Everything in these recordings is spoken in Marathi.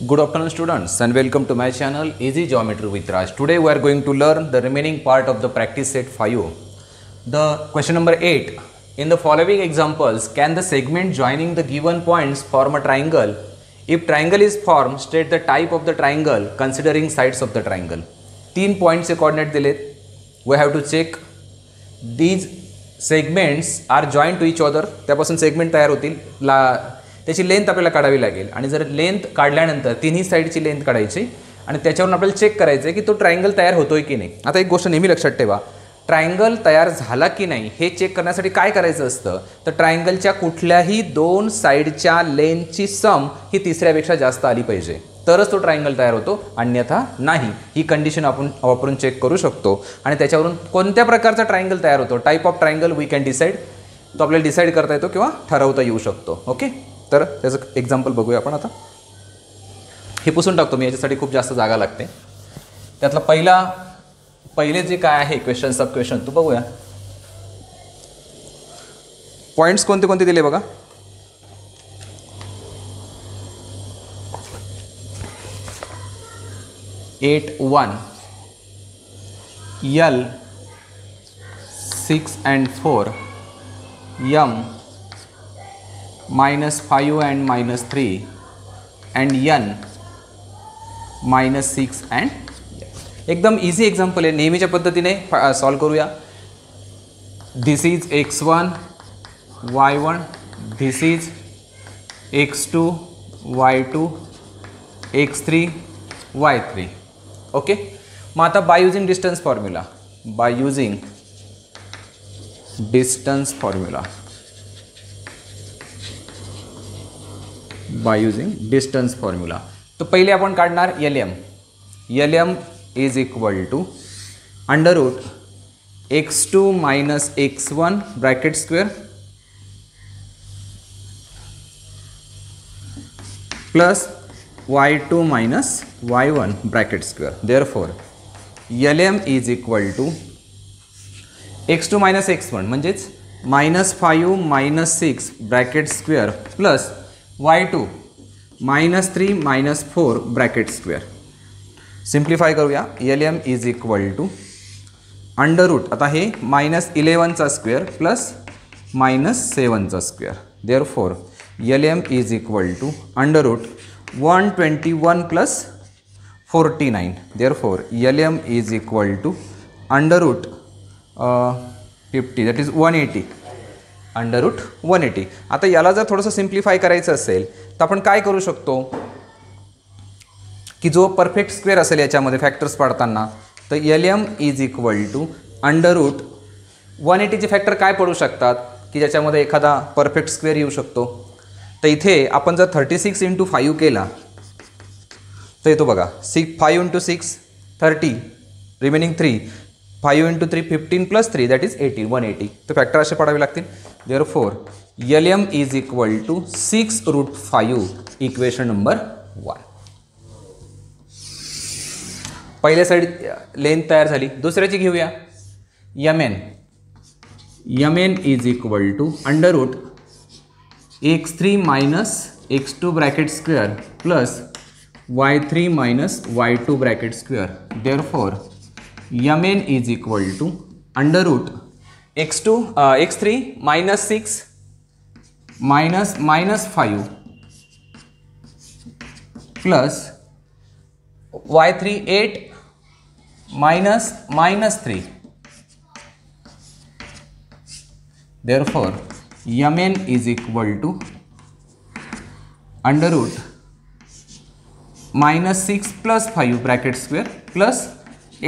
Good afternoon students and welcome to my channel Easy Geometry with Raj. Today we are going to learn the remaining part of the practice set 5. The question number 8. In the following examples, can the segment joining the given points form a triangle? If triangle is formed, state the type of the triangle considering sides of the triangle. 3 points चे coordinate दिलेत. We have to check these segments are joined to each other. त्यापासून segment तयार होतील. त्याची लेंथ आपल्याला काढावी लागेल आणि जर लेंथ काढल्यानंतर तिन्ही साइडची लेंथ काढायची आणि त्याच्यावरून आपल्याला चेक करायचं आहे की तो ट्रायंगल तयार होतोय की नाही. आता एक गोष्ट नेहमी लक्षात ठेवा, ट्रायंगल तयार झाला की नाही हे चेक करण्यासाठी काय करायचं असतं, तर ट्रायंगलच्या कुठल्याही दोन साइडच्या लेंथची सम ही तिसऱ्यापेक्षा जास्त आली पाहिजे तरच तो ट्रायंगल तयार होतो, अन्यथा नाही. ही कंडिशन आपण वापरून चेक करू शकतो आणि त्याच्यावरून कोणत्या प्रकारचा ट्रायंगल तयार होतो, type of triangle we can decide, तो आपल्याला डिसाइड करता येतो किंवा ठरवता येऊ शकतो. ओके, तर त्याचं एक्झाम्पल बघूया आपण. आता हे पुसून टाकतो मी, याच्यासाठी खूप जास्त जागा लागते. त्यातला पहिले जे काय आहे क्वेश्चन सब क्वेश्चन तू बघूया. पॉइंट्स कोणते कोणते दिले बघा. At 1 L 6 and 4 M -5 and -3 and N -6 and एकदम इझी एक्झाम्पल आहे. नेहमीच्या पद्धतीने सॉल्व करूया. This is x1 y1, this is x2 y2, x3 y3. Okay, मग आता by using distance formula, by using distance formula. तो पहिले आपण काढणार LM is equal to under root x2 minus x1 bracket square plus y2 minus y1 bracket square. Therefore LM is equal to x2 minus x1 म्हणजेच -5 -6 bracket square plus y2 -3 -4 bracket square. Simplify करूया. LM is equal to under root, आता हे -11चा स्क्वेअर प्लस -7चा square. Therefore LM is equal to under root 121 plus 49. Therefore LM is equal to under root 50, that is 180. Under root 180. आता याला जर थोडंसं सिम्प्लिफाय करायचं असेल तर आपण काय करू शकतो की जो परफेक्ट स्क्वेअर असेल याच्यामध्ये फॅक्टर्स पाडताना, तर LM is equal to under root 180चे फॅक्टर काय पडू शकतात की ज्याच्यामध्ये एखादा परफेक्ट स्क्वेअर येऊ शकतो. तर इथे आपण जर 36 × 5 केला तर येतो बघा 5 × 6 30, रिमेनिंग 3, 5 × 3 15 प्लस 3 दॅट इज 80, 180. तर फॅक्टर असे पडावे लागतील. Therefore LM is equal to 6√5, equation number 1. पहिल्या साईड लेंथ तयार झाली. दुसऱ्याची घेऊया. MN is equal to under root x3 minus x2 bracket square plus y3 minus y2 bracket square. Therefore MN is equal to under root x3 minus 6 minus -5 plus y3 8 minus -3. Therefore MN is equal to under root -6 plus 5 bracket square plus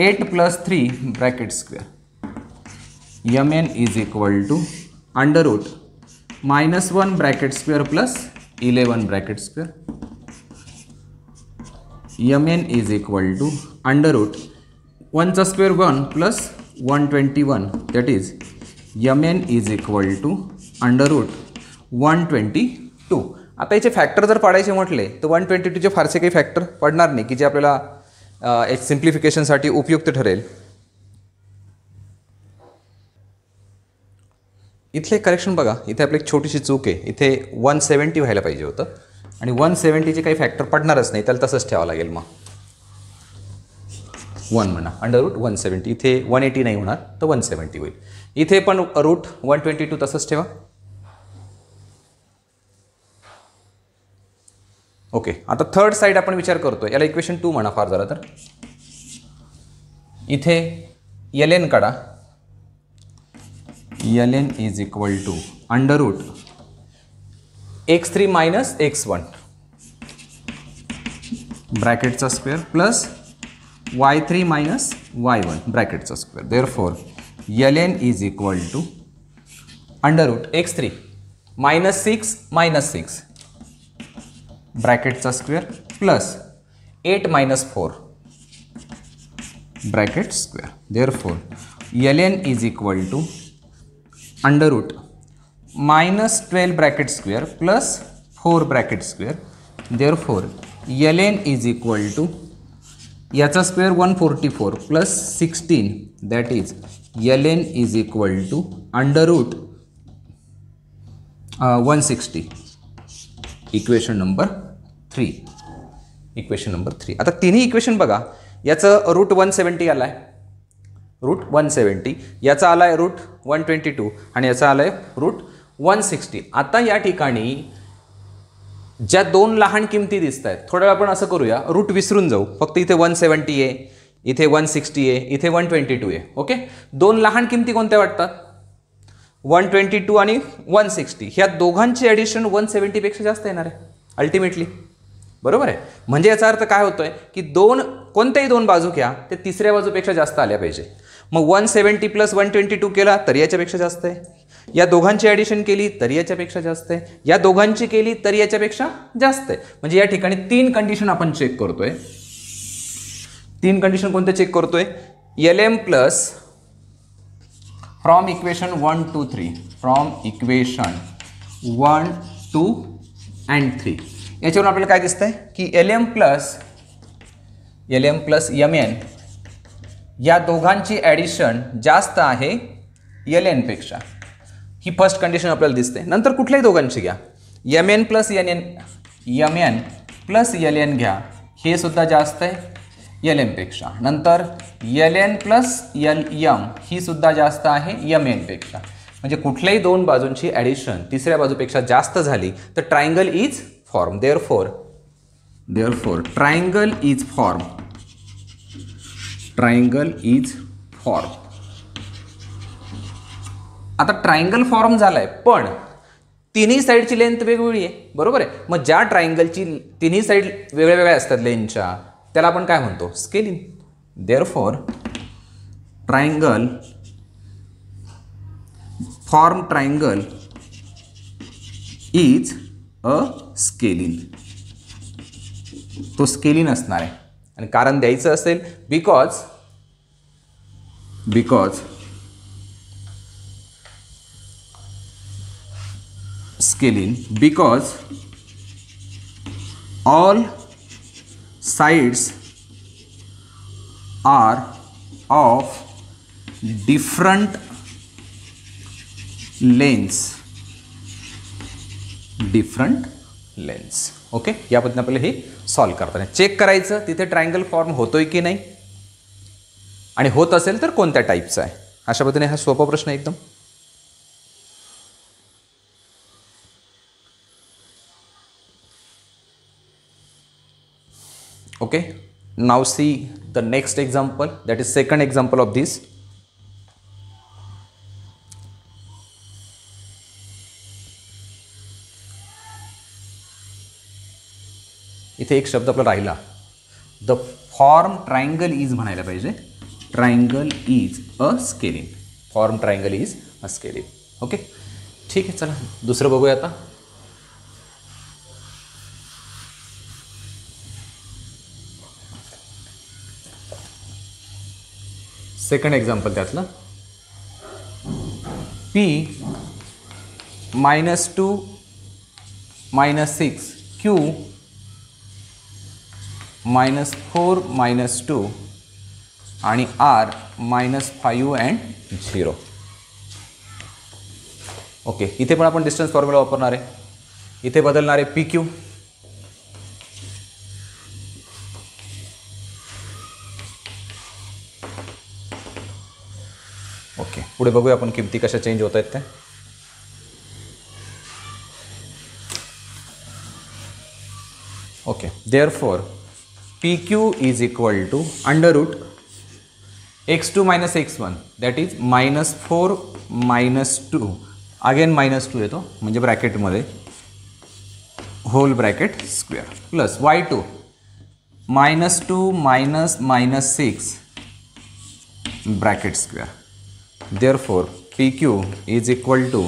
8 plus 3 bracket square. MN is equal to under root -1 bracket square plus 11 bracket square. MN is equal to under root 1 square 1 plus 121, that is MN is equal to under root 122. आता याचे फॅक्टर जर पाडायचे म्हटले तर 122चे फारसे काही फॅक्टर पडणार नाही की जे आपल्याला एक सिम्प्लिफिकेशनसाठी उपयुक्त ठरेल. इथले करेक्शन बघा, इथे आपली एक छोटीशी चूक आहे. इथे 170 व्हायला पाहिजे होतं, आणि 170चे काही फॅक्टर पडणारच नाही, त्याला तसंच ठेवावं लागेल. मग 1 म्हणा, √170. इथे 180 नाही होणार तर 170 होईल. इथे पण √122 तसंच ठेवा. ओके. आता थर्ड साईड आपण विचार करतोय, याला इक्वेशन 2 म्हणा फार झालं तर. इथे ln काढा. ln is equal to √x3 minus x1 ब्रॅकेटचा square plus y3 minus y1 ब्रॅकेटचा square. Therefore ln is equal to √x3 minus 6 ब्रॅकेटचा square plus 8 minus 4 bracket square. Therefore ln is equal to -12 bracket square plus 4 bracket square. Therefore ln is equal to याचा स्क्वेअर 144 प्लस 16 that is ln is equal to √160. Equation number 3. आता तिन्ही इक्वेशन बघा, याचं √170 आला आहे, √170, याचा आला आहे √122 आणि याचा आला आहे √160. आता या ठिकाणी ज्या दोन लहान किमती दिसत आहेत, थोड्या वेळ आपण असं करूया, रूट विसरून जाऊ. फक्त इथे 170 आहे, इथे 160 आहे, इथे 122 आहे. ओके. दोन लहान किमती कोणत्या वाटतात? 122 आणि 160. ह्या दोघांची ॲडिशन 170 पेक्षा जास्त येणार आहे अल्टिमेटली. बरोबर आहे. म्हणजे याचा अर्थ काय होतोय की कोणत्याही दोन बाजू घ्या, ते तिसऱ्या बाजूपेक्षा जास्त आल्या पाहिजे. मग 170 प्लस 122 केला तरी याच्यापेक्षा जास्त आहे, या दोघांची ॲडिशन केली तरी याच्यापेक्षा जास्त आहे, या दोघांची केली तरी याच्यापेक्षा जास्त आहे. म्हणजे या ठिकाणी 3 कंडिशन आपण चेक करतोय. 3 कंडिशन कोणत्या चेक करतोय? lm plus from equation 1 to 3, from equation 1, 2 and 3. याच्यावरून आपल्याला काय दिसतंय की lm प्लस mn या दोघांची ॲडिशन जास्त आहे ln पेक्षा. ही फर्स्ट कंडिशन आपल्याला दिसते. नंतर कुठल्याही दोघांची घ्या, mn प्लस ln घ्या, हे सुद्धा जास्त आहे lm पेक्षा. नंतर ln प्लस lm ही सुद्धा जास्त आहे mn पेक्षा. म्हणजे कुठल्याही दोन बाजूंची ॲडिशन तिसऱ्या बाजूपेक्षा जास्त झाली तर triangle is form. Therefore triangle is form. आता ट्रायंगल फॉर्म झालाय, पण तिन्ही साईडची लेंथ वेगवेगळी आहे. बरोबर आहे. मग ज्या ट्रायंगलची तिन्ही साईड वेगळ्या वेगळ्या असतात लेंथच्या, त्याला आपण काय म्हणतो? Scaling. Therefore triangle is a scalene. तो स्केलिन असणार आहे. आणि कारण द्यायचं असेल because all sides are of different lengths. Okay. या पद्धतीने आपल्याला हे सॉल्व्ह करताना चेक करायचं तिथे ट्रायंगल फॉर्म होतोय की नाही, आणि होत असेल तर कोणत्या टाईपचा आहे. अशा पद्धतीने हा सोपा प्रश्न एकदम. Okay. Now see the next example, that is second example of this. इथे एक शब्द आपला राहिला, द फॉर्म ट्रायंगल इज म्हणायला पाहिजे. Triangle is a scalene. Form triangle is a scalene. Okay. ठीक आहे. चला दुसरं बघूया आता. सेकंड एक्झाम्पल त्यातलं, p -2 -6 q -4 -2 आणि r -5 and 0. ओके. इथे पण आपण डिस्टन्स फॉर्म्युला वापरणार आहे. इथे बदलणार आहे PQ ओके, पुढे बघूया आपण किमती कशा चेंज होत आहेत ते. Okay, therefore P Q is equal to under root x2 minus x1 that is -4 -2 again -2 येतो म्हणजे ब्रॅकेटमध्ये whole bracket square plus y2 -2 -6 bracket square. Therefore P Q is equal to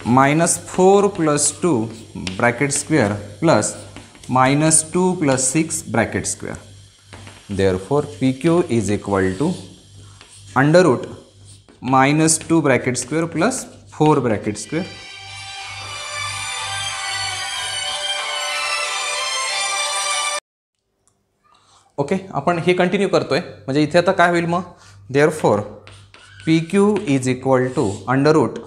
-4 + 2 bracket square plus -2 + 6 bracket square. Therefore PQ is equal to under root -2 bracket square plus 4 bracket square. Okay, आपण हे कंटिन्यू करतोय म्हणजे इथे आता काय होईल मग. Therefore PQ is equal to under root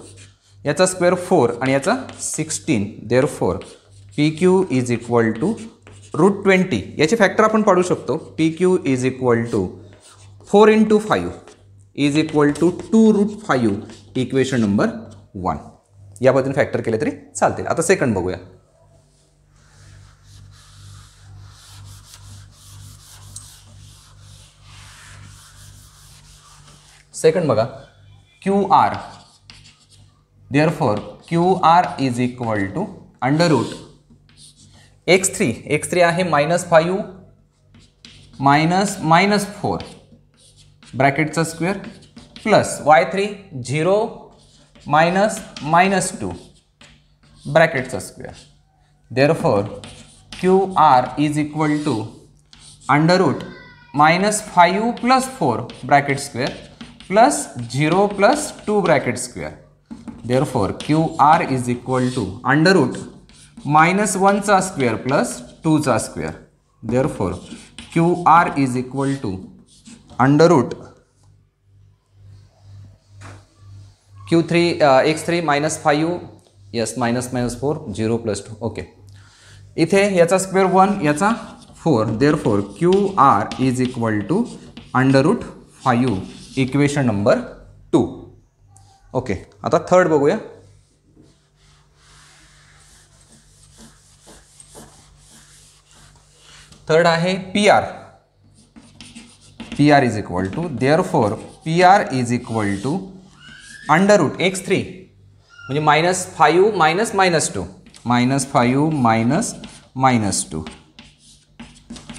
याचा स्क्वेअर 4 आणि याचा 16. Therefore PQ is equal to √20 याचे फॅक्टर आपण पाडू शकतो. P Q is equal to 4 × 5 is equal to 2√5 equation number 1. या पद्धतीने फॅक्टर केले तरी चालतील. आता सेकंड बघूया. सेकंड बघा, Q R. Therefore Q R is equal to under root x3 आहे -5 -4 ब्रॅकेटचा स्क्वेअर प्लस y3 0 -2 ब्रॅकेटचा square. Therefore Q R is equal to under root -5 + 4 bracket square plus 0 + 2 bracket square. Therefore Q R is equal to under root -1 चा स्क्वेअर प्लस 2 चा square. Therefore Q R is equal to under root x3 -5 yes -4 0 + 2. Okay, इथे याचा स्क्वेअर 1 याचा 4. Therefore Q R is equal to under root 5 equation number 2. Okay, आता थर्ड बघूया. थर्ड आहे P R. P R is equal to therefore P R is equal to under root x3 म्हणजे -5 -2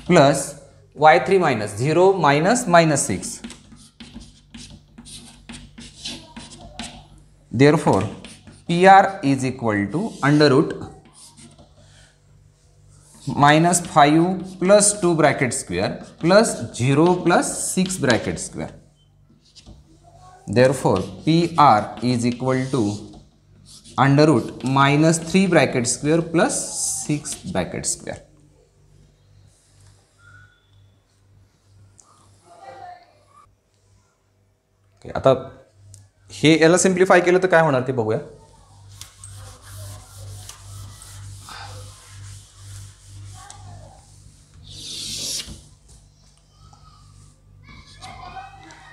plus y3 -0 -6. Therefore P R is equal to under root -5 + 2 bracket square plus 0 + 6 bracket square. Therefore P R is equal to under root -3 bracket square plus 6 bracket square. Okay, आता हे याला सिम्प्लिफाय केलं तर काय होणार ते बघूया.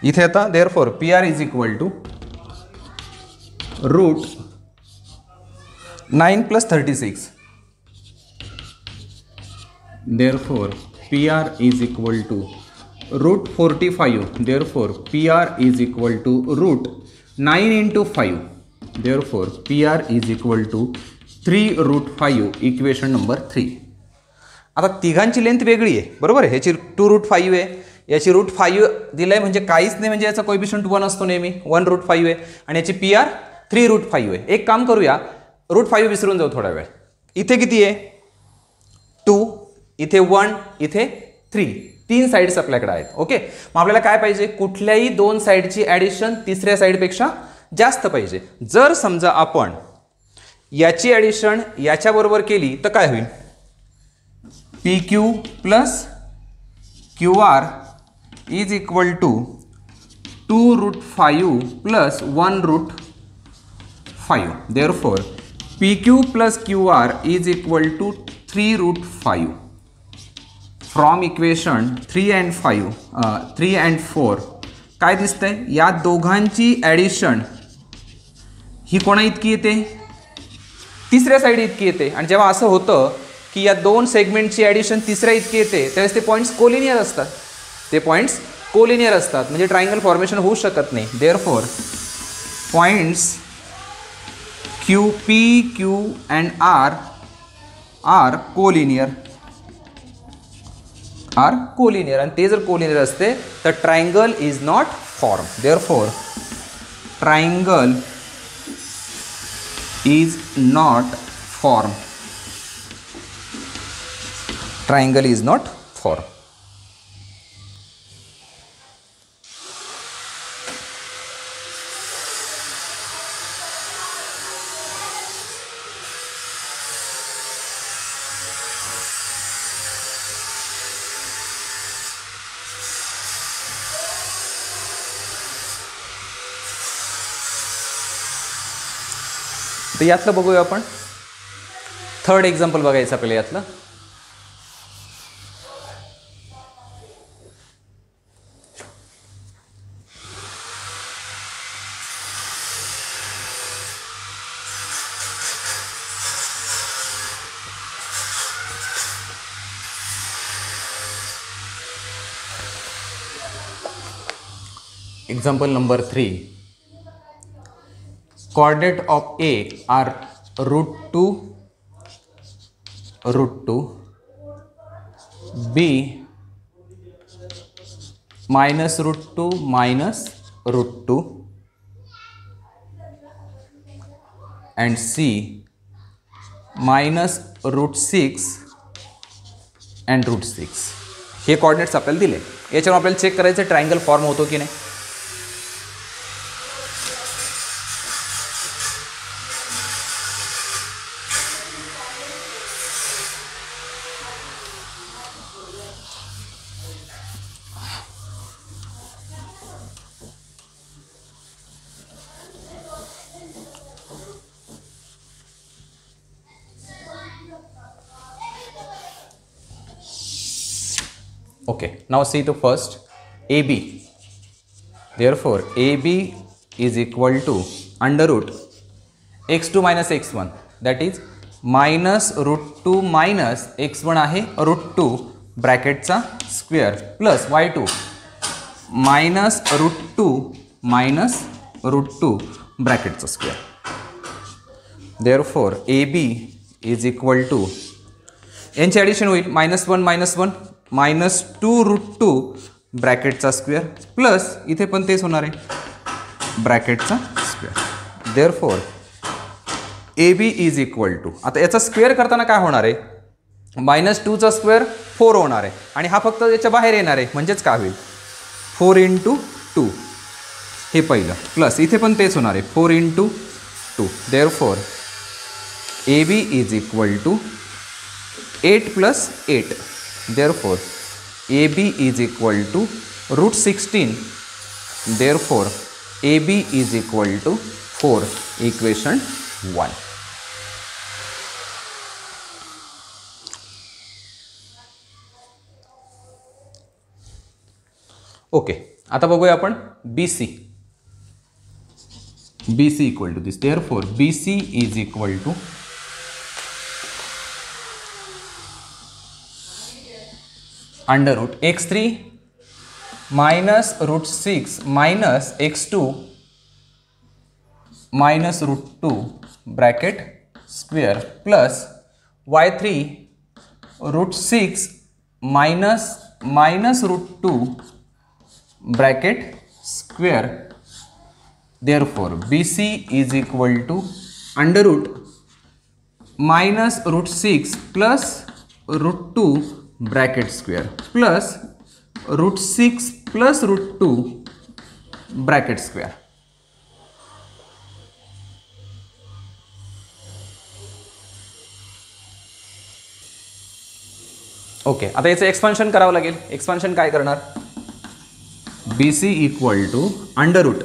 इथे आता therefore P R is equal to root 9 + 36. Therefore P R is equal to root 45. Therefore P R is equal to root 9 × 5. Therefore P R is equal to 3√5 equation number 3. आता तिघांची लेंथ वेगळी आहे बरोबर आहे. ह्याची 2√5 आहे, याची √5 दिलं आहे म्हणजे काहीच नाही म्हणजे याचा कोएफिशियंट 1 असतो नेहमी 1√5 आहे आणि याची पी आर 3√5 आहे. एक काम करूया, √5 विसरून जाऊ थोडा वेळ. इथे किती आहे 2, इथे 1, इथे 3. 3 साईड्स आपल्याकडे आहेत. ओके, मग आपल्याला काय पाहिजे, कुठल्याही 2 साईडची ॲडिशन तिसऱ्या साईडपेक्षा जास्त पाहिजे. जर समजा आपण याची ॲडिशन याच्याबरोबर केली तर काय होईल, P Q plus Q R is equal to 2√5 plus 1√5. Therefore P Q plus Q R is equal to 3√5. From equation 3 and 4 काय दिसतंय, या दोघांची ॲडिशन ही कोणा इतकी येते, तिसऱ्या साईड इतकी येते. आणि जेव्हा असं होतं की या दोन सेगमेंटची ॲडिशन तिसऱ्या इतकी येते त्यावेळेस ते पॉईंट्स कोलिनियर असतात. ते पॉईंट्स कोलिनियर असतात म्हणजे ट्रायंगल फॉर्मेशन होऊ शकत नाही. Therefore points Q P Q and R collinear, आणि ते जर कोलिनियर असते तर triangle is not form. Therefore triangle is not formed. Triangle is not formed. तर यातलं बघूया आपण. थर्ड एक्झाम्पल बघायचं आपल्याला यातलं. Example number 3. Coordinate of A are √2, B minus √2 minus √2, and C minus √6 and √6. हे कोऑर्डिनेट्स आपल्याला दिले. याच्यावर आपल्याला चेक करायचं ट्रायंगल फॉर्म होतो की नाही. Okay, now see the first AB. Therefore, AB is equal to under root x2 minus x1, that is minus √2 minus x1 आहे √2 ब्रॅकेटचा square plus y2 minus √2 minus √2 ब्रॅकेटचा square. Therefore, AB is equal to यांची ॲडिशन होईल -1 -2 ब्रॅकेटचा स्क्वेअर प्लस इथे पण तेच होणार आहे ब्रॅकेटचा square. Therefore AB is equal to, आता याचा स्क्वेअर करताना काय होणार आहे, -2चा स्क्वेअर 4 होणार आहे आणि हा फक्त याच्या बाहेर येणार आहे म्हणजेच काय होईल 4 × 2 हे पहिलं प्लस इथे पण तेच होणार आहे 4 × 2. Therefore AB is equal to 8 + 8. Therefore, AB is equal to √16. Therefore, AB is equal to 4. Equation 1. Okay. आता बघूया आपण BC. BC equal to this. Therefore, BC is equal to under root x3 minus √6 minus x2 minus √2 bracket square plus y3 √6 minus √2 bracket square. Therefore, BC is equal to under root minus √6 plus √2 bracket square plus √6 plus √2 bracket square. Okay, आता याचं एक्सपान्शन करावं लागेल. एक्सपान्शन काय करणार, BC equal to under root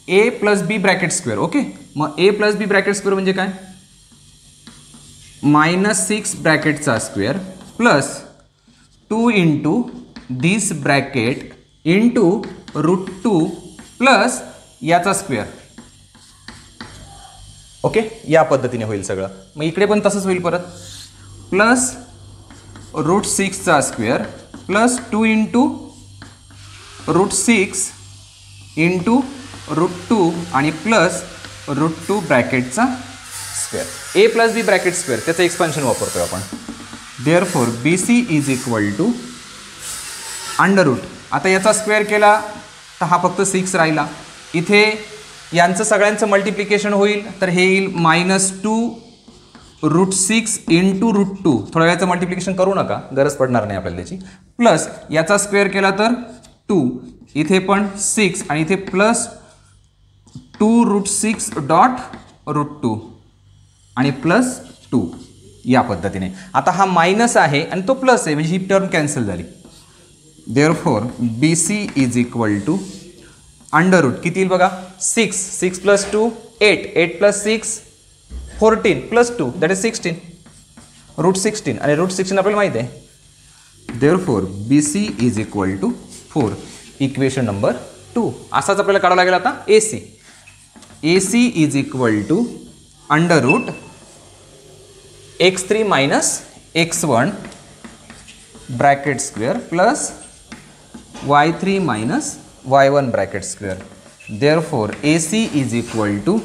A + B bracket square. Okay, मग A + B ब्रॅकेट स्क्वेअर म्हणजे काय, -6 ब्रॅकेटचा square plus 2 × this bracket into √2 plus याचा स्क्वेअर. ओके, या पद्धतीने होईल सगळं. मग इकडे पण तसंच होईल परत, प्लस √6चा स्क्वेअर प्लस 2 इंटू √6 इंटू √2 आणि प्लस √2 ब्रॅकेटचा square. A plus B bracket square त्याचं एक्सपान्शन वापरतोय आपण. Therefore BC is equal to under root. आता याचा स्क्वेअर केला तर हा फक्त 6 राहिला. इथे यांचं सगळ्यांचं मल्टिप्लिकेशन होईल तर हे येईल -2 √6 इंटू √2. थोड्या वेळाचं मल्टिप्लिकेशन करू नका, गरज पडणार नाही आपल्याला त्याची. प्लस याचा स्क्वेअर केला तर 2, इथे पण 6 आणि इथे प्लस 2 √6 डॉट √2 आणि प्लस 2 या पद्धतीने. आता हा मायनस आहे आणि तो प्लस आहे म्हणजे ही टर्म कॅन्सल झाली. Therefore BC is equal to under root किती येईल बघा, 6 plus 2 8 plus 6 14 plus 2 that is 16 √16 आणि √16 आपल्याला माहिती आहे. Therefore BC is equal to 4. Equation number 2. असाच आपल्याला काढावं लागेल आता AC. AC is equal to under root x3 minus x1 bracket square plus y3 minus y1 bracket square. Therefore AC is equal to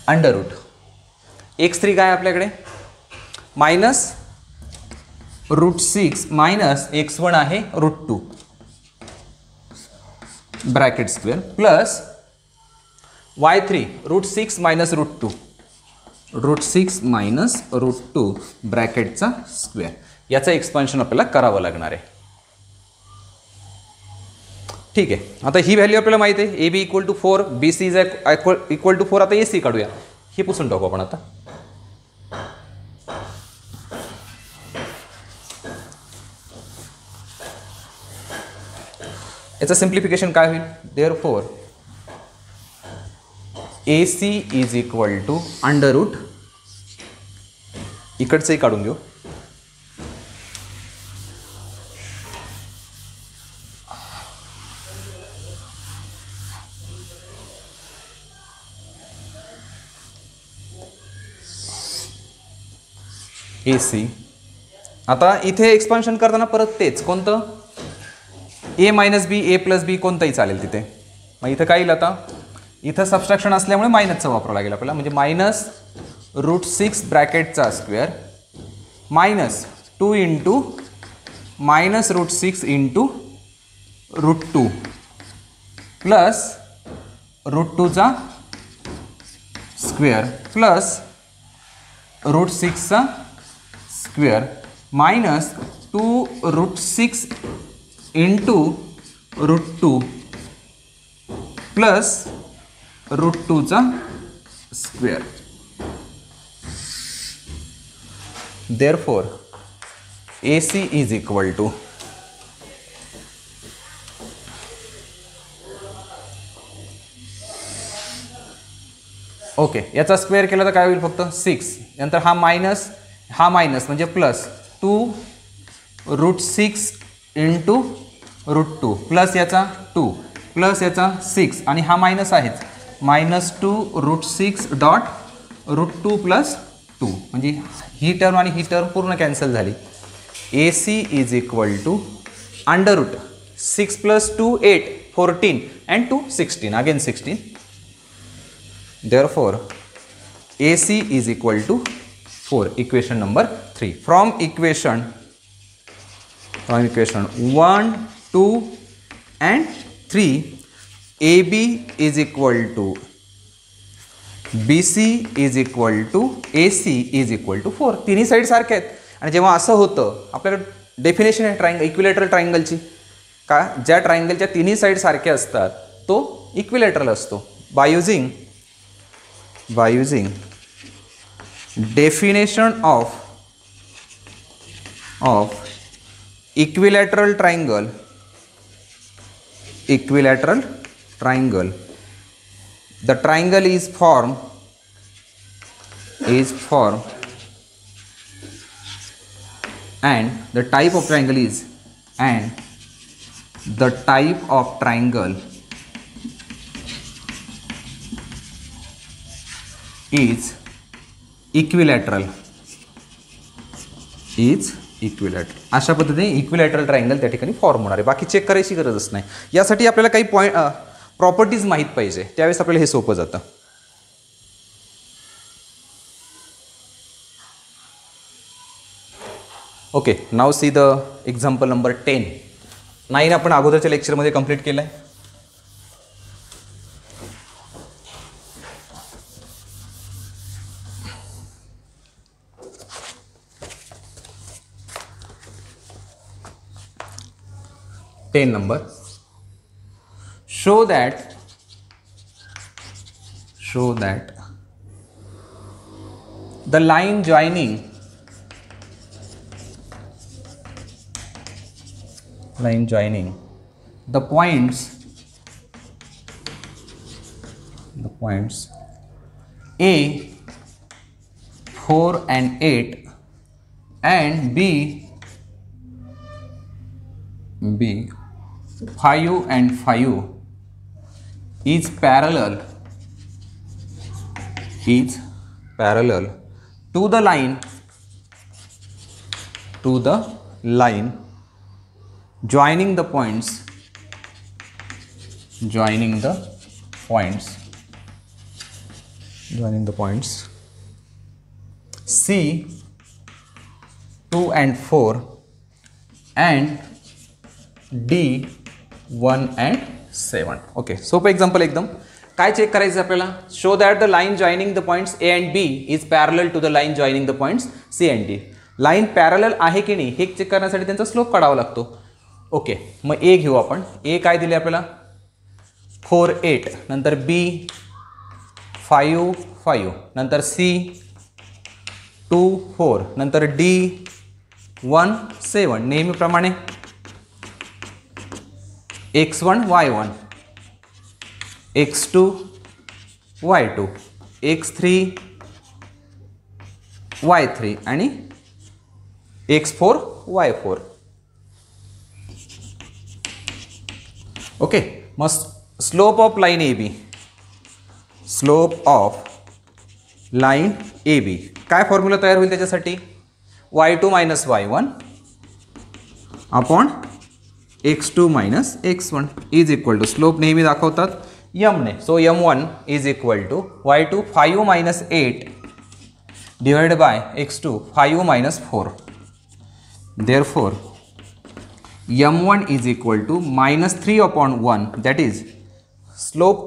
under root x3 काय आपल्याकडे मायनस √6 मायनस x1 आहे √2 bracket square plus y3 √6 minus √2 minus √2 ब्रॅकेटचा स्क्वेअर. याचं एक्सपान्शन आपल्याला करावं लागणार आहे. ठीक आहे, आता ही व्हॅल्यू आपल्याला माहिती आहे AB equal to 4, BC is equal to 4. आता AC काढूया, हे पुसून टाकू आपण. आता याचं सिम्प्लिफिकेशन काय होईल. Therefore AC is equal to under root, इकडचंही काढून घेऊ, AC. आता इथे एक्सपान्शन करताना परत तेच कोणतं A minus B A plus B कोणतंही चालेल तिथे. मग इथं काय येईल आता, इथं सबस्ट्रॅक्शन असल्यामुळे मायनसचा वापरावा लागेल आपल्याला. म्हणजे मायनस √6 ब्रॅकेटचा square minus 2 into minus √6 into √2 plus √2चा स्क्वेअर प्लस √6चा स्क्वेअर मायनस 2 √6 इंटू √2 प्लस √2चा square. Therefore AC is equal to okay, याचा स्क्वेअर केला तर काय होईल फक्त 6. नंतर हा मायनस म्हणजे प्लस 2 √6 इंटू √2 प्लस याचा 2 प्लस याचा 6 आणि हा मायनस आहेच -2 √6 डॉट √2 प्लस 2 म्हणजे ही टर्म आणि ही टर्म पूर्ण कॅन्सल झाली. AC is equal to under root 6 plus 2 8 14 and 2 16 again 16. Therefore AC is equal to 4. Equation number 3. From equation 1 2 and 3 AB is equal to BC is equal to AC is equal to 4. तिन्ही साईड सारख्या आहेत. आणि जेव्हा असं होतं आपल्याकडे डेफिनेशन आहे ट्रायंगल इक्विलॅटरल ट्रायंगलची का, ज्या ट्रायंगलच्या तिन्ही साईड सारख्या असतात तो इक्विलॅटरल असतो. Bye using definition of equilateral triangle the triangle is formed and the type of triangle is the type of triangle is equilateral. Is equilateral. अशा पद्धतीने इक्विलॅटरल ट्रायंगल त्या ठिकाणी फॉर्म होणार आहे. बाकी चेक करायची गरजच नाही. यासाठी आपल्याला काही पॉईंट प्रॉपर्टीज माहीत पाहिजे, त्यावेळेस आपल्याला हे सोपं जातं. Okay, now see the example number 10. 9 आपण अगोदरच्या लेक्चरमध्ये कंप्लीट केलं आहे. number. Show that the line joining the points A 4 and 8 and B 5 and 5 is parallel to the line joining the points C 2 and 4 and D 1 and 7. Okay, सोपं एक्झाम्पल एकदम. काय चेक करायचं आपल्याला? Show that the line joining the points A and B is parallel to the line joining the points C and D. Line parallel आहे की नाही हे चेक करण्यासाठी त्यांचा स्लोप काढावा लागतो. ओके, मग ए घेऊ आपण. ए काय दिले आपल्याला? 4 8, नंतर बी 5 5, नंतर सी 2 4, नंतर डी 1 7. नेहमीप्रमाणे x1 y1, x2 y2, x3 y3 आणि x4 y4. ओके, मग slope of line A B, काय फॉर्म्युला तयार होईल त्याच्यासाठी? y2 minus y1 upon x2 minus x1 is equal to, slope नेहमी दाखवतात m ने, so m1 is equal to y2 5 minus 8 divided by x2 5 minus 4. Therefore m1 is equal to minus 3 upon 1, that is slope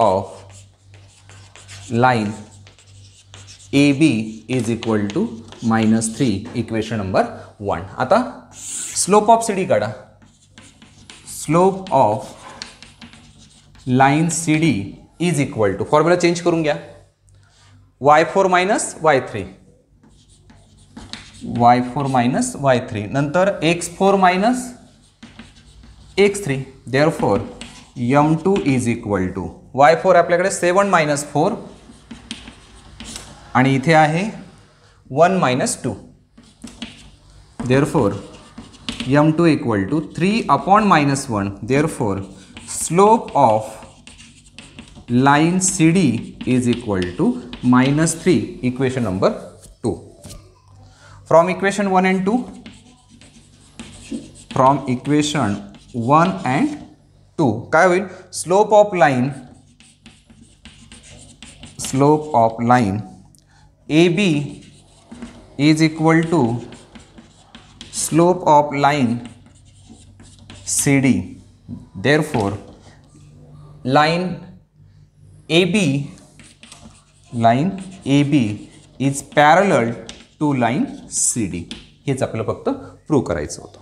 of line AB is equal to minus 3, equation number 1. आता slope of CD काढा. slope of line CD is equal to, formula change करून घ्या, y4 minus y3, नंतर x4 minus x3. therefore m2 is equal to y4 आपल्याकडे 7 minus 4 आणि इथे आहे 1 minus 2. therefore m2 equal to 3 upon minus 1. therefore slope of line CD is equal to minus 3, equation number 2. From equation 1 and 2, from equation 1 and 2 काय होईल? slope of line AB is equal to slope of line CD. therefore line AB is parallel to line C D. हेच आपल्याला फक्त प्रूव्ह करायचं होतं.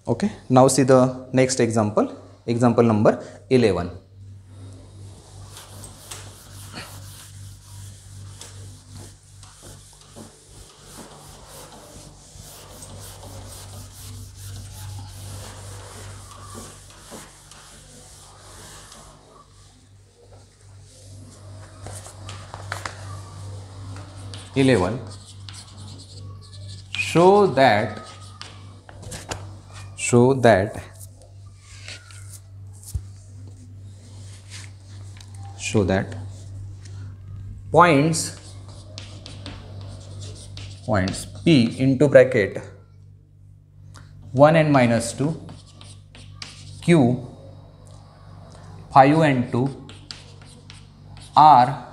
Okay, now see the next example number 11. 11 show that points P into bracket 1 and minus 2, Q, 5 and 2, R,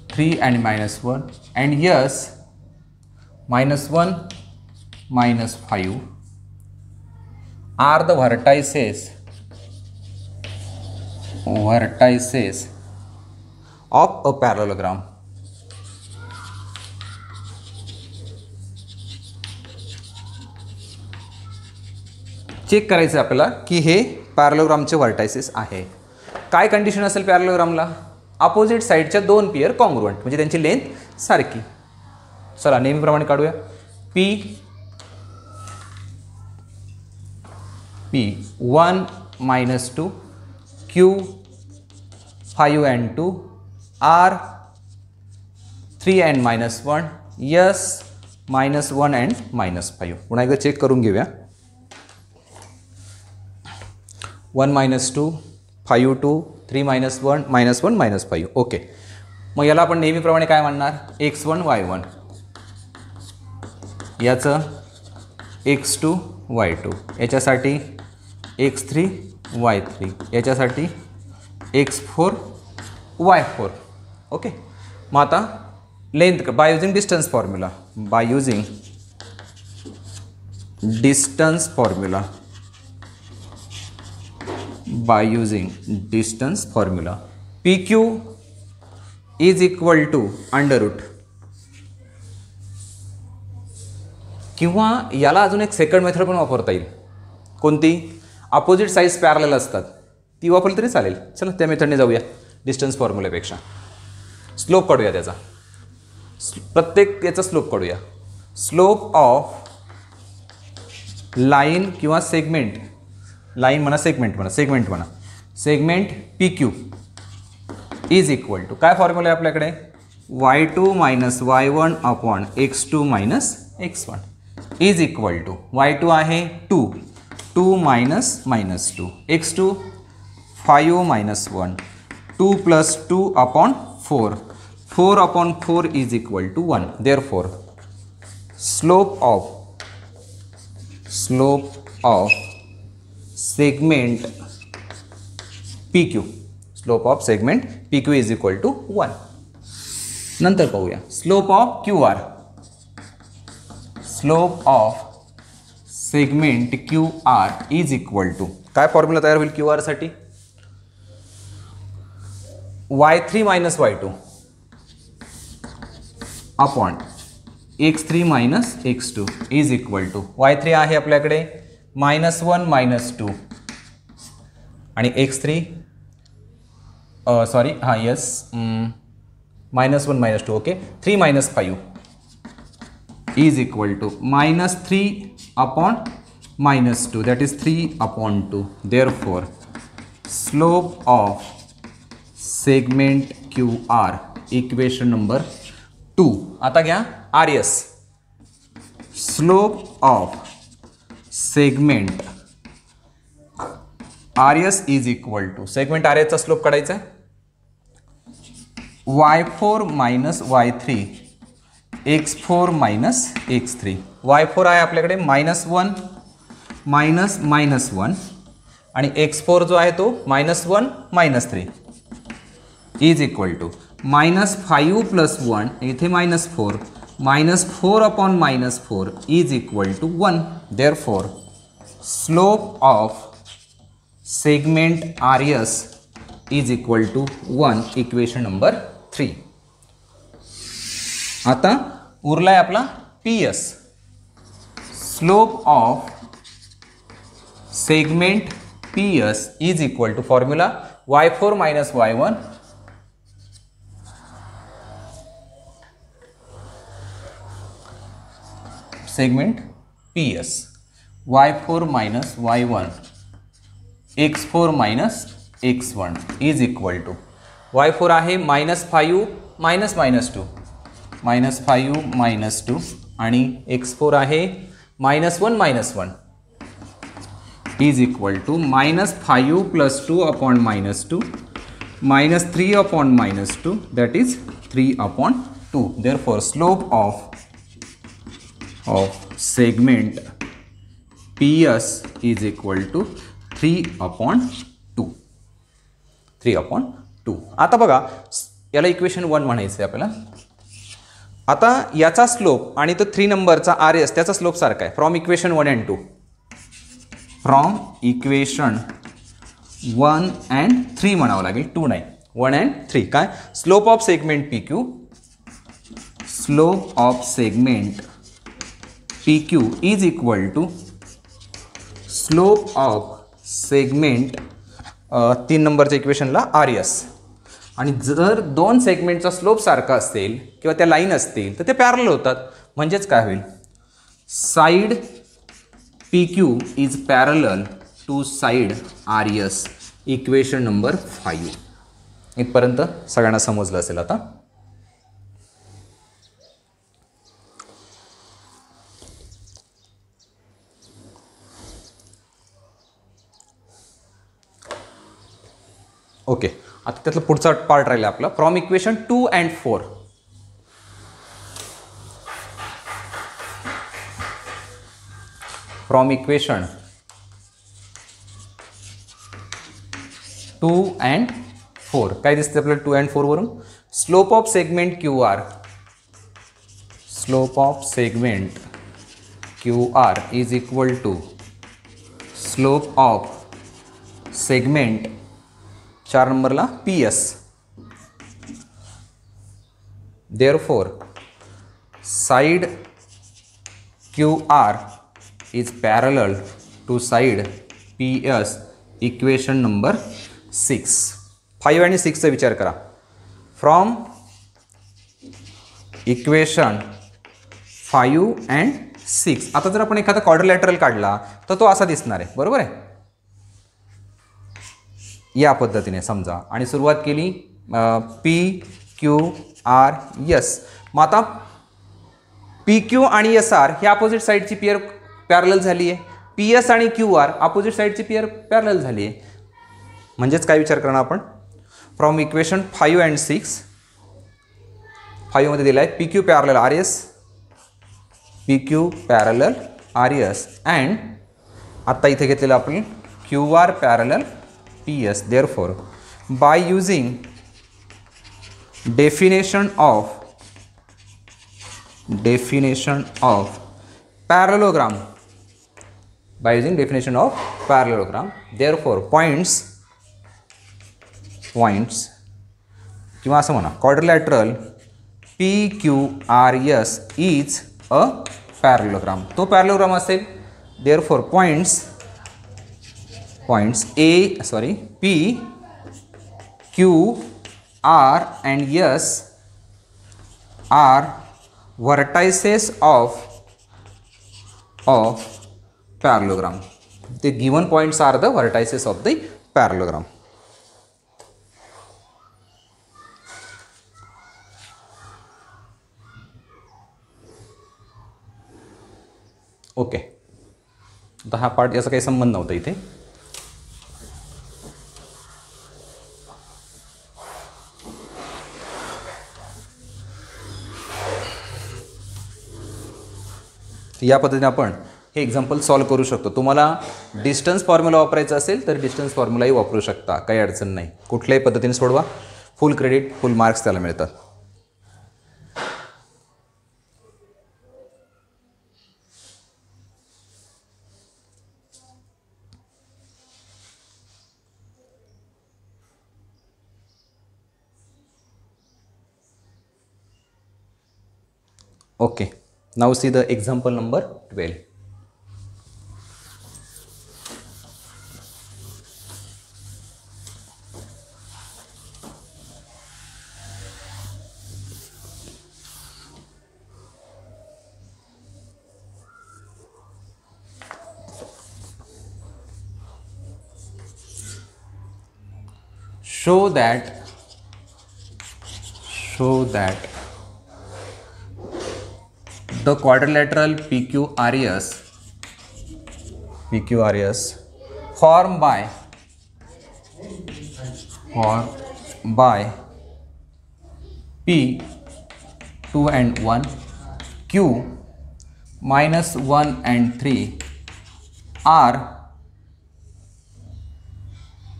3 and minus 1, and yes, minus 1, minus 5 are the vertices of a parallelogram. Check करायचं आपल्याला की हे पॅरलोग्रामचे व्हर्टायसेस आहे. काय कंडिशन असेल पॅरलोग्रामला? अपोजिट साईडच्या दोन पेअर कॉन्ग्रुएंट, म्हणजे त्यांची लेंथ सारखी. चला नेहमीप्रमाणे काढूया. P 1 minus 2, Q 5 and 2, R 3 and minus 1, S minus 1 and minus 5. पुन्हा एकदा चेक करून घेऊया. 1 minus 2, 5 2, 3 minus 1, minus 1, minus 5. Okay. मग याला आपण नेहमीप्रमाणे काय म्हणणार? x1 y1, याचं x2 y2, याच्यासाठी x3 y3, याच्यासाठी x4 y4. ओके. मग आता length bye using distance formula, by using distance formula, PQ is equal to under root. किंवा याला अजून एक सेकंड मेथड पण वापरता येईल. कोणती? अपोजिट साईज पॅरलल असतात ती वापरली तरी चालेल. चला त्या मेथडने जाऊया. डिस्टन्स फॉर्म्युलेपेक्षा स्लोप काढूया त्याचा. प्रत्येक याचा स्लोप काढूया. स्लोप ऑफ लाईन किंवा सेगमेंट, लाईन म्हणा सेगमेंट म्हणा, segment PQ is equal to काय फॉर्म्युला आहे आपल्याकडे? y2 minus y1 upon x2 minus x1 is equal to y2 आहे 2 minus 2, x2 5 minus 1, 2 plus 2 upon 4 upon 4 is equal to 1. Therefore slope of segment PQ is equal to 1. नंतर पाहूया slope of QR. Slope of segment QR is equal to काय फॉर्म्युला तयार होईल QR साठी? y3 minus y2 upon x3 minus x2 is equal to y3 आहे आपल्याकडे -1 -2 आणि x3 सॉरी हां yes -1 -2 okay 3 - 5 is equal to -3 upon -2 that is 3 upon 2. Therefore slope of segment QR equation number 2. आता घ्या RS. Slope of segment RS is equal to segment RS चा स्लोप काढायचा आहे y4 minus y3 x4 minus x3. y4 आहे आपल्याकडे -1 -1 आणि x4 जो आहे तो -1 -3 इज इक्वल टू -5 प्लस 1 इथे -4 -4 upon -4 is equal to 1. Therefore slope of segment RS is equal to 1. Equation number 3. आता उरलाय आपला PS. Slope of segment PS is equal to formula y4 minus y1 segment PS y4 minus y1 x4 minus x1 is equal to y4 आहे -5 मायनस मायनस टू, -5 -2 आणि x4 आहे -1 is equal to -5 + 2 upon -2 -3 upon -2 that is 3/2. Therefore slope of segment PS is equal to 3/2. 3/2. आता बघा याला इक्वेशन 1 म्हणायचं आहे आपल्याला. आता याचा स्लोप आणि तो 3 नंबरचा RS त्याचा स्लोप सारखा आहे from equation 1 and 2. From equation 1 and 3 म्हणावं लागेल, 2 नाही, 1 and 3. काय slope of segment PQ, slope of segment PQ is equal to slope of segment 3 नंबरच्या इक्वेशनला RS. आणि जर 2 सेगमेंटचा स्लोप सारखा असेल किंवा त्या लाईन असतील तर ते पॅरलल होतात. म्हणजेच काय होईल, side PQ is parallel to side RS. Equation number 5. इथपर्यंत सगळ्यांना समजलं असेल आता. ओके, आता त्यातला पुढचा पार्ट राहिला आपला from equation 2 and 4. From equation 2 and 4 काय दिसते आपल्याला 2 and 4 वरून, slope of segment QR, slope of segment QR is equal to slope of segment 4 नंबरला PS. Therefore side QR is parallel to side PS. Equation number 6. 5 आणि 6चा विचार करा. फ्रॉम इक्वेशन 5 and 6 आता जर आपण एखादा क्वाड्रिलॅटरल काढला तर तो असा दिसणार आहे, बरोबर आहे. या पद्धतीने समजा आणि सुरुवात केली PQRS. मग आता PQ आणि SR हे अपोजिट साईडची पेअर पॅरलल झाली आहे. PS आणि QR अपोजिट साईडची पेअर पॅरलल झाली आहे. म्हणजेच काय विचार करणार आपण, फ्रॉम इक्वेशन 5 and 6. 5 मध्ये दिला आहे PQ parallel RS, PQ parallel RS and आत्ता इथे घेतलेलं आपण QR parallel PS. Therefore by using definition of parallelogram, therefore points किंवा असं म्हणा quadrilateral PQRS is a parallelogram. तो parallelogram असेल. therefore points P, Q, R and S are vertices of parallelogram. The given points are the vertices of the parallelogram. Okay, आता हा पार्ट याचा काही संबंध नव्हता इथे. या पद्धतीने आपण हे एक्झाम्पल सॉल्व करू शकतो. तुम्हाला डिस्टन्स फॉर्म्युला वापरायचा असेल तर डिस्टन्स फॉर्म्युलाही वापरू शकता, काही अडचण नाही. कुठल्याही पद्धतीने सोडवा, फुल क्रेडिट, फुल मार्क्स त्याला मिळतात. Okay, now see the example number 12. Show show that the quadrilateral PQRS formed by P 2 and 1, Q minus 1 and 3, R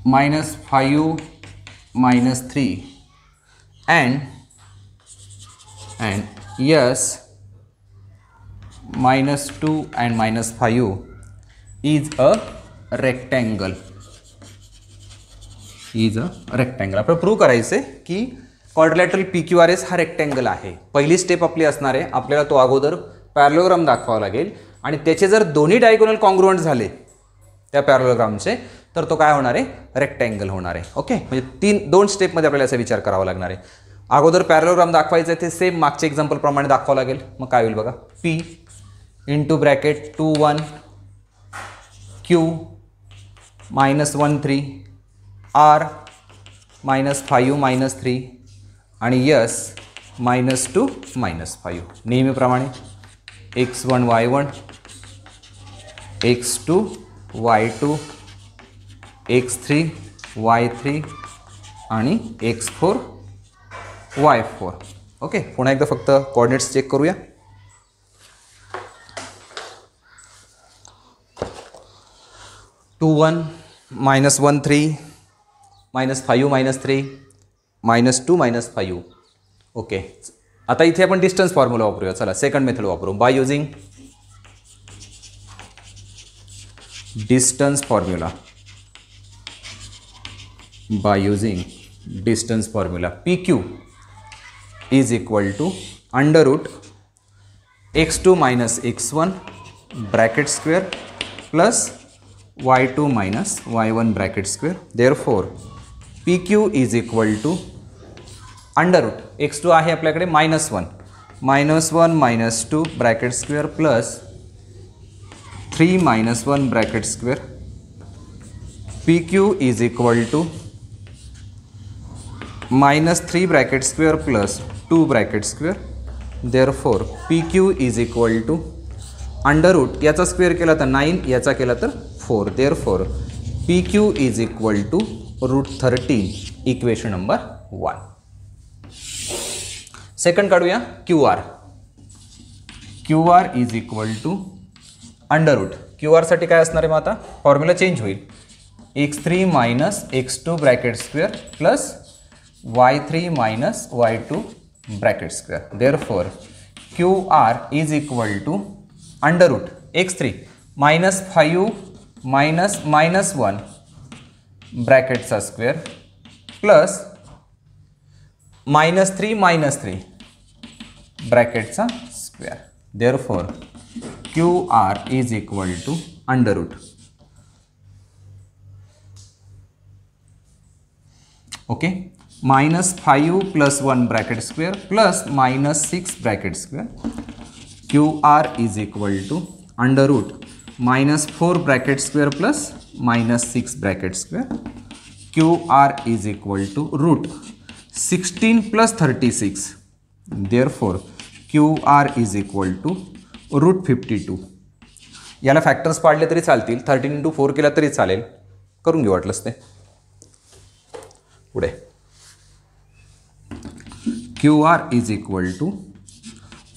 minus 5 minus 3, and S minus 2 and minus 5 is a rectangle. आपल्याला प्रूव्ह करायचं आहे की क्वाड्रिलॅटरल PQRS हा रेक्टँगल आहे. पहिली स्टेप आपली असणार आहे, आपल्याला तो अगोदर पॅरलोग्राम दाखवावा लागेल आणि त्याचे जर दोन्ही डायगोनल कॉन्ग्रुएंट झाले त्या पॅरलोग्रामचे तर तो काय होणार आहे, रेक्टँगल होणार आहे. ओके, म्हणजे दोन स्टेपमध्ये आपल्याला याचा विचार करावा लागणार आहे. अगोदर पॅरलोग्राम दाखवायचं आहे ते सेम मागच्या एक्झाम्पल प्रमाणे दाखवावं लागेल. मग काय होईल बघा, P into bracket 2 1 Q minus 1 3 R minus 5 minus 3 आणि S minus 2 minus 5. नेहमीप्रमाणे x1 y1 x2 y2 x3 y3 आणि x4 y4. ओके, पुन्हा एकदा फक्त कोऑर्डिनेट्स चेक करूया. 2 1 minus 1 3 minus 5 minus 3 minus 2 minus 5. Okay, आता इथे आपण डिस्टन्स फॉर्म्युला वापरूया. चला सेकंड मेथड वापरू. Bye using distance formula PQ is equal to under root x2 minus x1 bracket square plus y2 minus y1 bracket square. Therefore PQ is equal to under root x2 आहे आपल्याकडे -1 minus 2 bracket square plus 3 minus 1 bracket square. PQ is equal to -3 bracket square plus 2 bracket square. Therefore PQ is equal to under root याचा स्क्वेअर केला तर 9, याचा केला तर 4. Therefore PQ is equal to √13. Equation number 1. Second काढूया QR is equal to under root. QR साठी काय असणार आहे मग आता फॉर्म्युला चेंज होईल. x3 minus x2 bracket square plus y3 minus y2 bracket square. Therefore QR is equal to under root x3 -5 minus 1 ब्रॅकेटचा स्क्वेअर प्लस -3 minus 3 ब्रॅकेटचा square. Therefore QR is equal to under root. Okay, -5 plus 1 bracket square plus -6 bracket square. QR is equal to under root -4 bracket square plus -6 bracket square. QR is equal to root 16 plus 36. Therefore QR is equal to √52. याला फॅक्टर्स पाडले तरी चालतील, 13 × 4 केला तरी चालेल, करून घेऊ वाटलंच ते. पुढे QR is equal to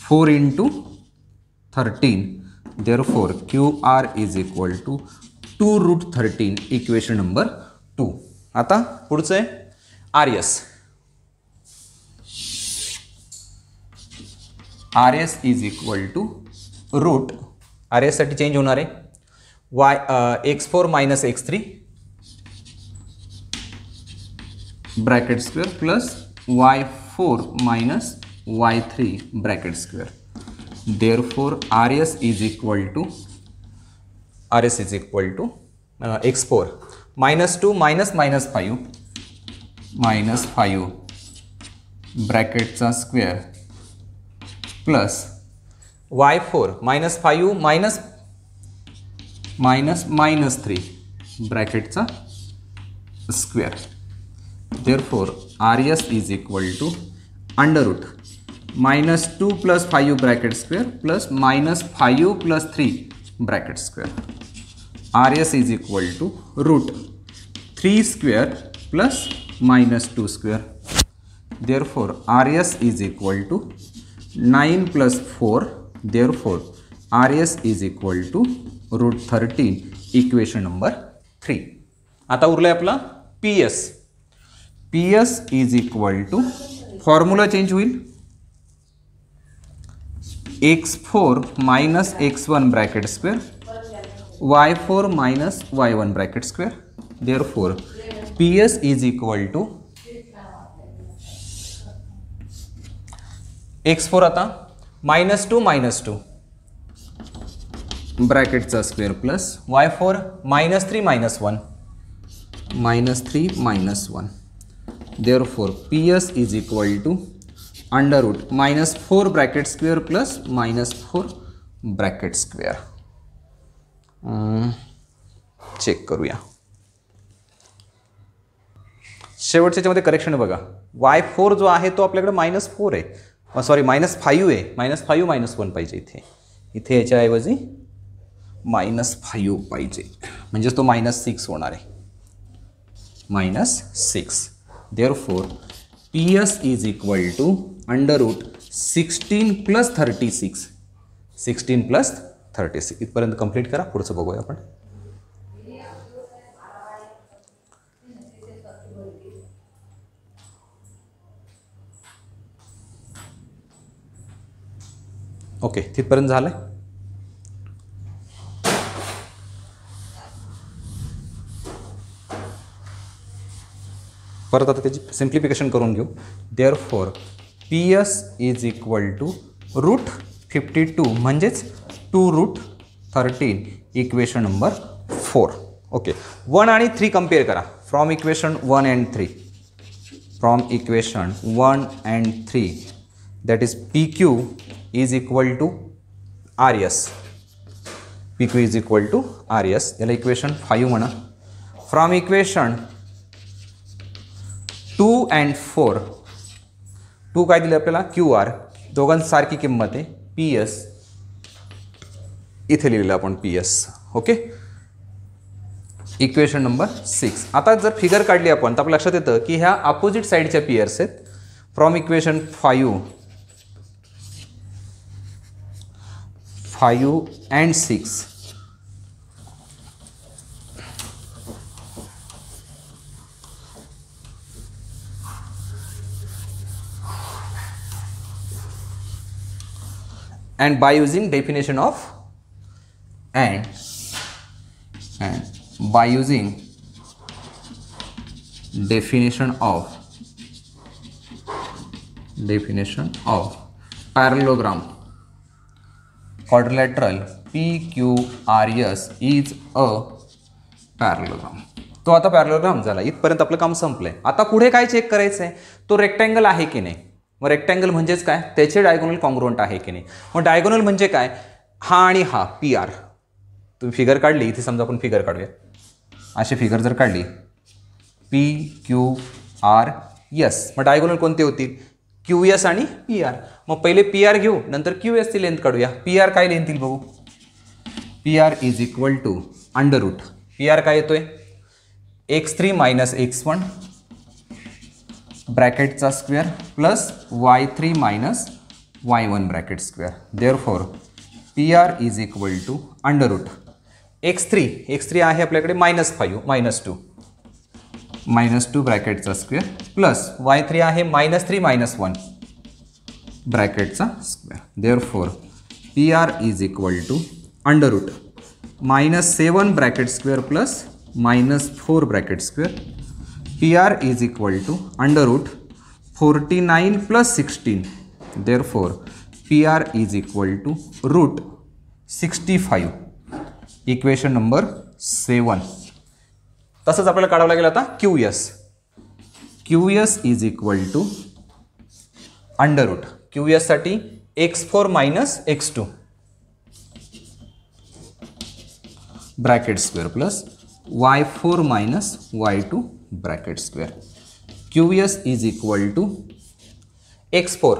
4 × 13. Therefore QR is equal to 2√13. Equation number 2. आता पुढचं आहे RS is equal to root. RS साठी चेंज होणार आहे x4 minus x3 bracket square plus y4 minus y3 bracket square. Therefore RS is equal to x4 -2 -5 ब्रॅकेटचा स्क्वेअर प्लस y4 -5 -3 ब्रॅकेटचा square. Therefore RS is equal to under root -2 + 5 bracket square plus -5 + 3 bracket square. RS is equal to route 3 square plus -2 square. Therefore RS is equal to 9 + 4. Therefore RS is equal to root 13. Equation number 3. आता उरलाय आपला PS. PS is equal to formula change होईल. x4 - x1 bracket square y4 - y1 bracket square. Therefore PS is equal to x4 आता -2 ब्रॅकेटचा square plus y4 -3 - 1 therefore PS is equal to under root -4 bracket square plus -4 bracket square. Check करूया. शेवटच्या याच्यामध्ये करेक्शन बघा. y4 जो आहे तो आपल्याकडे -4 आहे, सॉरी -5 आहे. -5 -1 पाहिजे इथे याच्याऐवजी -5 पाहिजे, म्हणजेच तो -6 होणार आहे. -6. Therefore PS is equal to under root 16 + 36. 16 + 36 इथपर्यंत कंप्लीट करा. पुढचं बघूया आपण. ओके, तिथपर्यंत झालं आहे. परत आता त्याची सिम्प्लिफिकेशन करून घेऊ. Therefore PS is equal to root 52 म्हणजेच 2√13 इक्वेशन नंबर 4. ओके, 1 आणि 3 कम्पेअर करा. From equation 1 and 3. From equation 1 and 3 that is PQ is equal to RS. PQ is equal to RS. याला इक्वेशन 5 म्हणा. फ्रॉम इक्वेशन 2 and 4 2 काय दिलं आपल्याला QR. दोघांसारखी किंमत आहे PS. इथे लिहिलं आपण PS. Okay, equation number 6. आता जर फिगर काढली आपण तर आपल्या लक्षात येतं की ह्या अपोजिट साईडच्या पेयर्स आहेत. From equation 5 and 6 and by using definition of and by using definition of parallelogram quadrilateral PQRS is a parallelogram. तो आता पॅरलोग्राम झाला. इथपर्यंत आपलं काम संपलंय. आता पुढे काय चेक करायचं आहे, तो रेक्टँगल आहे की नाही. मग रेक्टँगल म्हणजेच काय, त्याचे डायगोनल कॉन्ग्रुएंट आहे की नाही. मग डायगोनल म्हणजे काय, हा आणि हा PR. तुम्ही फिगर काढली, इथे समजा आपण फिगर काढूया. अशी फिगर जर काढली PQRS, मग डायगोनल कोणते होतील, QS आणि PR. मग पहिले PR घेऊ, नंतर QS ची लेंथ काढूया. PR काय लेंथ येईल बघू. PR is equal to under root. PR काय येतोय, x3 - x1 ब्रॅकेटचा square plus y3 - y1 bracket square. Therefore PR is equal to under root x3 आहे आपल्याकडे -2 ब्रॅकेटचा स्क्वेअर प्लस y3 आहे -3 - 1 ब्रॅकेटचा square. Therefore PR is equal to under root -7 bracket square plus -4 bracket square. PR is equal to under root 49 plus 16. Therefore, PR is equal to root 65. Equation number 7. तसंच आपल्याला काढावं लागेल आता QS. QS is equal to under root. QS साठी x4 - x2 bracket square plus y4 - y2 bracket square. QS is equal to x4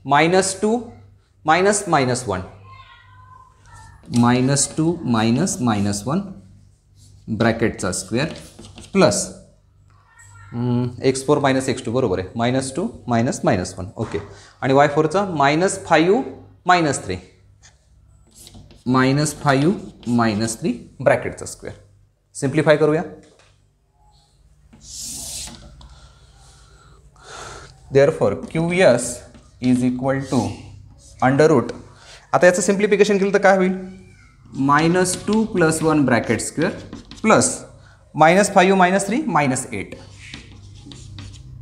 -2 -1 -2 -1 ब्रॅकेटचा स्क्वेअर प्लस x4 - x2 बरोबर आहे, -2 -1 ओके. आणि y4चा -5 -3 -5 -3 ब्रॅकेटचा स्क्वेअर. सिम्प्लिफाय करूया. Therefore QS is equal to under root. आता याचं सिम्प्लिफिकेशन केलं तर काय होईल? -2 + 1 bracket square plus -5 -3 -8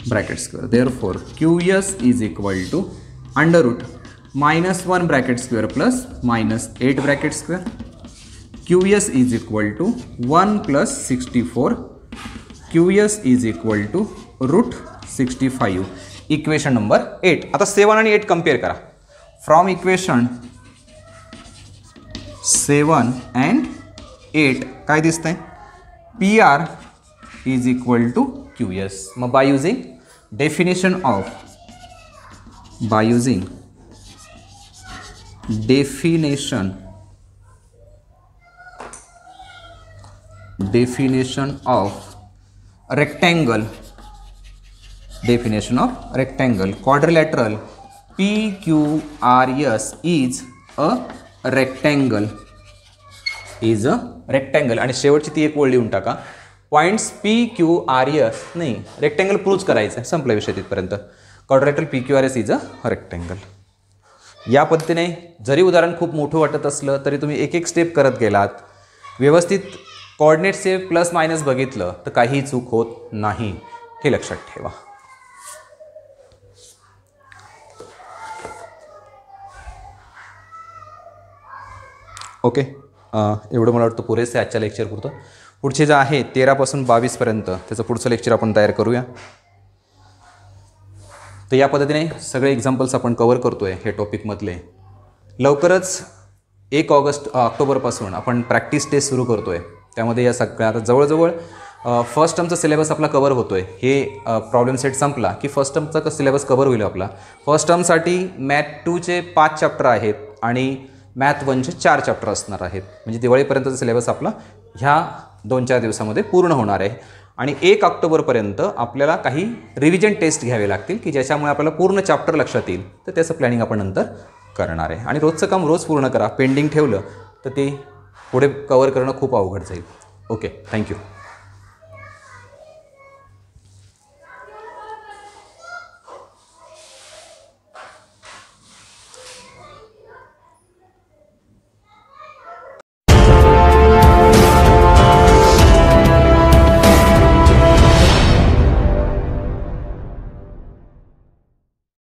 bracket square. Therefore QS is equal to under root -1 bracket square plus -8 bracket square. QS is equal to 1 + 64. QS is equal to √65. Equation number 8. आता 7 आणि 8 कम्पेअर करा. फ्रॉम इक्वेशन 7 अँड 8 काय दिसतंय? PR is equal to QS. मग by using definition of definition of rectangle, quadrilateral PQRS is a rectangle. आणि शेवटची ती एक ओळ लिहून टाका. पॉईंट्स PQRS नाही, रेक्टँगल प्रूव्ह करायचं आहे. संपला विषय तिथपर्यंत. Quadrilateral PQRS is a rectangle. या पद्धतीने जरी उदाहरण खूप मोठं वाटत असलं तरी तुम्ही एक एक स्टेप करत गेलात, व्यवस्थित कोऑर्डिनेट्सचे प्लस मायनस बघितलं तर काही चूक होत नाही, हे लक्षात ठेवा. ओके, एवढं मला वाटतं पुरेसे आजच्या लेक्चर पुरतं. पुढचे जे आहे 13 पासून 22 पर्यंत त्याचं पुढचं लेक्चर आपण तयार करूया. तर या पद्धतीने सगळे एक्झाम्पल्स आपण कवर करतोय हे टॉपिकमधले. लवकरच 1 ऑक्टोबरपासून आपण प्रॅक्टिस टेस्ट सुरू करतोय. त्यामध्ये या सगळ्या आता जवळजवळ फर्स्ट टर्मचा सिलेबस आपला कवर होतोय. हे प्रॉब्लेम सेट संपला की फर्स्ट टर्मचा सिलेबस कवर होईल आपला. फर्स्ट टर्मसाठी मॅथ 2चे 5 चॅप्टर आहेत आणि मॅथ 1चे 4 चॅप्टर असणार आहेत. म्हणजे दिवाळीपर्यंतचा सिलेबस आपला ह्या 2-4 दिवसामध्ये पूर्ण होणार आहे. आणि 1 ऑक्टोबरपर्यंत आपल्याला काही रिव्हिजन टेस्ट घ्यावे लागतील की ज्याच्यामुळे आपल्याला पूर्ण चॅप्टर लक्षात येईल. तर त्याचं प्लॅनिंग आपण नंतर करणार आहे. आणि रोजचं काम रोज पूर्ण करा. पेंडिंग ठेवलं तर ते पुढे कवर करणं खूप अवघड जाईल. Okay, thank you.